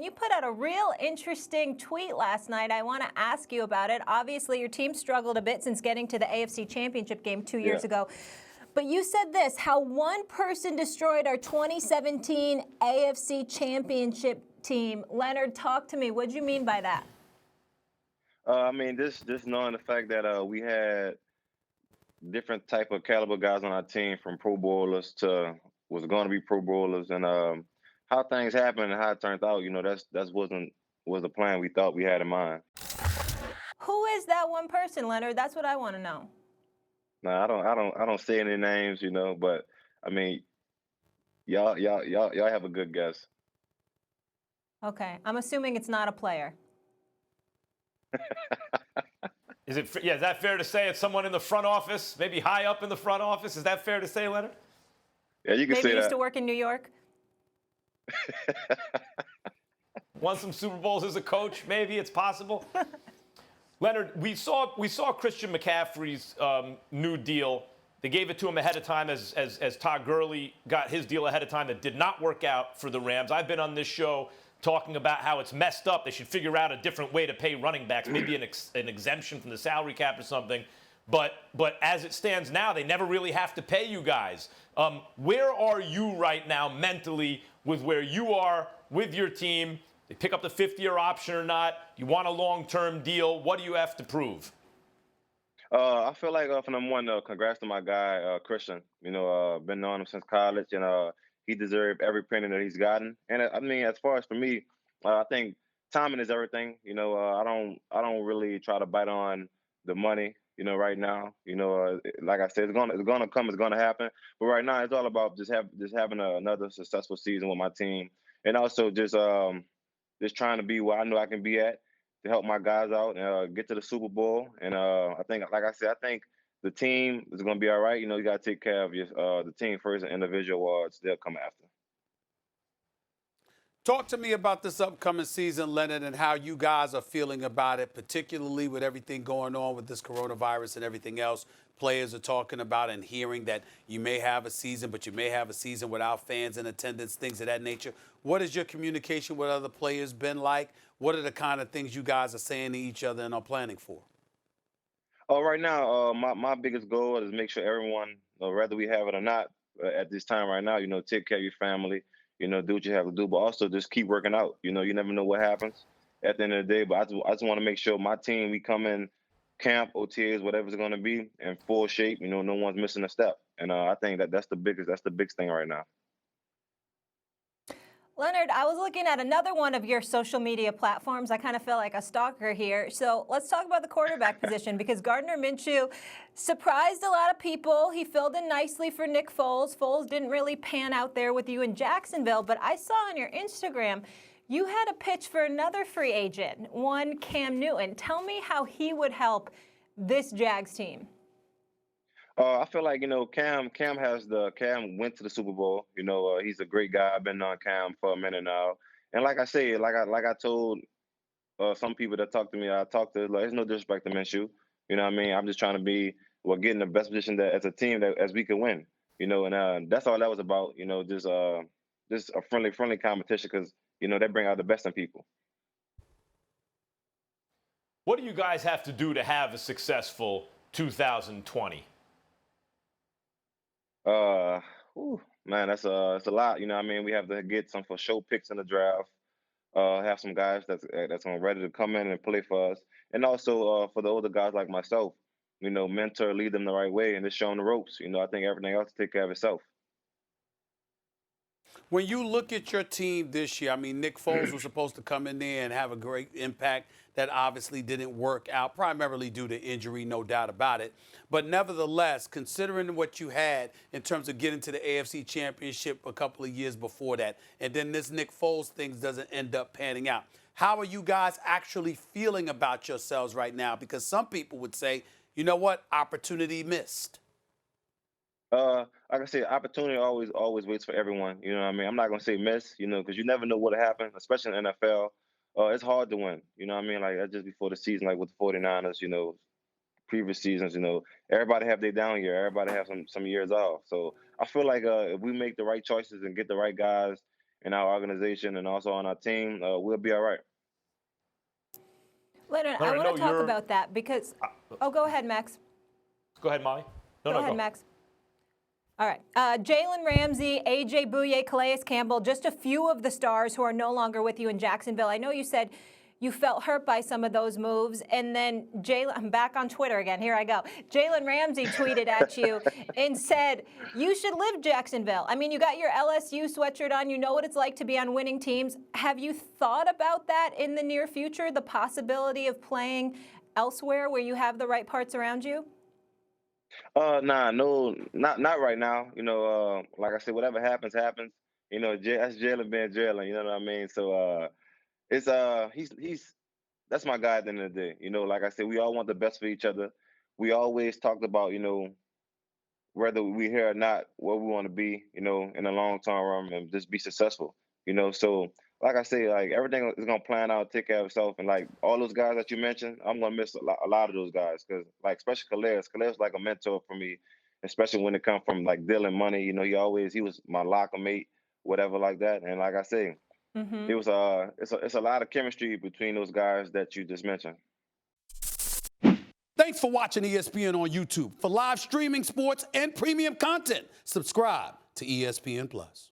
You put out a real interesting tweet last night. I want to ask you about it. Obviously, your team struggled a bit since getting to the AFC Championship game 2 years ago. But you said this, how one person destroyed our 2017 AFC Championship team. Leonard, talk to me. What do you mean by that? I mean, just knowing the fact that we had different type of caliber guys on our team, from Pro Bowlers to was going to be Pro Bowlers, and how things happened and how it turned out. That's was the plan we thought we had in mind. Who is that one person, Leonard? That's what I want to know. No, I don't say any names, but I mean, y'all have a good guess. Okay, I'm assuming it's not a player. Is that fair to say it's someone in the front office, maybe high up in the front office? Is that fair to say, Leonard? Yeah, you can say that. Maybe used to work in New York. Won some Super Bowls as a coach, maybe it's possible. Leonard, we saw Christian McCaffrey's new deal. They gave it to him ahead of time as Todd Gurley got his deal ahead of time that did not work out for the Rams. I've been on this show talking about how it's messed up. They should figure out a different way to pay running backs, maybe an exemption from the salary cap or something. But as it stands now, they never really have to pay you guys. Where are you right now mentally with where you are with your team? They pick up the fifth-year option or not? You want a long-term deal? What do you have to prove? I feel like, for number one, congrats to my guy, Christian. Been knowing him since college, and he deserved every penny that he's gotten. And I mean, as far as for me, I think timing is everything. I don't really try to bite on the money. Right now, like I said, it's gonna come, it's gonna happen. But right now, it's all about just having another successful season with my team, and also just trying to be where I know I can be at to help my guys out and get to the Super Bowl. And I think, like I said, I think the team is going to be all right. You got to take care of the team first, and individual awards, they'll come after. Talk to me about this upcoming season, Leonard, and how you guys are feeling about it, particularly with everything going on with this coronavirus and everything else. Players are talking about and hearing that you may have a season, but you may have a season without fans in attendance, things of that nature. What has your communication with other players been like? What are the kind of things you guys are saying to each other and are planning for? Right now, my biggest goal is make sure everyone, whether we have it or not, at this time right now, take care of your family, do what you have to do, but also just keep working out. You never know what happens at the end of the day, but I just want to make sure my team, we come in camp, OTAs, whatever it's going to be, in full shape. No one's missing a step. And I think that's the biggest thing right now. Leonard, I was looking at another one of your social media platforms. I kind of feel like a stalker here. So let's talk about the quarterback position, because Gardner Minshew surprised a lot of people. He filled in nicely for Nick Foles. Foles didn't really pan out there with you in Jacksonville, but I saw on your Instagram you had a pitch for another free agent, one Cam Newton. Tell me how he would help this Jags team. I feel like, Cam went to the Super Bowl. He's a great guy. I've been on Cam for a minute now. And like I said, like I told some people that talk to me, I talk to, there's no disrespect to Minshew. You know what I mean? I'm just trying to be, get in the best position that as a team as we can win. And that's all that was about. Just a friendly competition, because they bring out the best in people. What do you guys have to do to have a successful 2020? Man, it's a lot. We have to get some for show picks in the draft. Have some guys that's ready to come in and play for us, and also for the older guys like myself, mentor, lead them the right way, and just show them the ropes. I think everything else take care of itself. When you look at your team this year, I mean, Nick Foles was supposed to come in there and have a great impact. That obviously didn't work out, primarily due to injury, no doubt about it. But nevertheless, considering what you had in terms of getting to the AFC Championship a couple of years before that, and then this Nick Foles thing doesn't end up panning out, how are you guys actually feeling about yourselves right now? Because some people would say, you know what, opportunity missed. Like I said, opportunity always waits for everyone. You know what I mean? I'm not gonna say miss, because you never know what'll happen, especially in the NFL. It's hard to win. You know what I mean? Like just before the season, like with the 49ers, previous seasons, everybody have their down year. Everybody have some years off. So I feel like if we make the right choices and get the right guys in our organization and also on our team, we'll be all right. Leonard, I want to talk about that because. Oh, go ahead, Max. Go ahead, Molly. Go ahead, Max. All right. Jalen Ramsey, A.J. Bouye, Calais Campbell, just a few of the stars who are no longer with you in Jacksonville. I know you said you felt hurt by some of those moves. And then I'm back on Twitter again. Here I go. Jalen Ramsey tweeted at you and said, you should live Jacksonville. I mean, you got your LSU sweatshirt on. You know what it's like to be on winning teams. Have you thought about that in the near future, the possibility of playing elsewhere where you have the right parts around you? Nah, no, not right now. You know, like I said, whatever happens, happens. You know, that's Jalen being Jalen. You know what I mean? So it's he's that's my guy at the end of the day. You know, like I said, we all want the best for each other. We always talked about, you know, whether we here or not, where we want to be, you know, in the long term run and just be successful. You know, so like I say, like everything is gonna plan out, take care of itself, and like all those guys that you mentioned, I'm gonna miss a lot of those guys because, like, especially Calais is like a mentor for me, especially when it comes from like dealing money. You know, he was my locker mate, whatever like that, and like I say, it was it's a lot of chemistry between those guys that you just mentioned. Thanks for watching ESPN on YouTube. For live streaming, sports, and premium content, subscribe to ESPN+.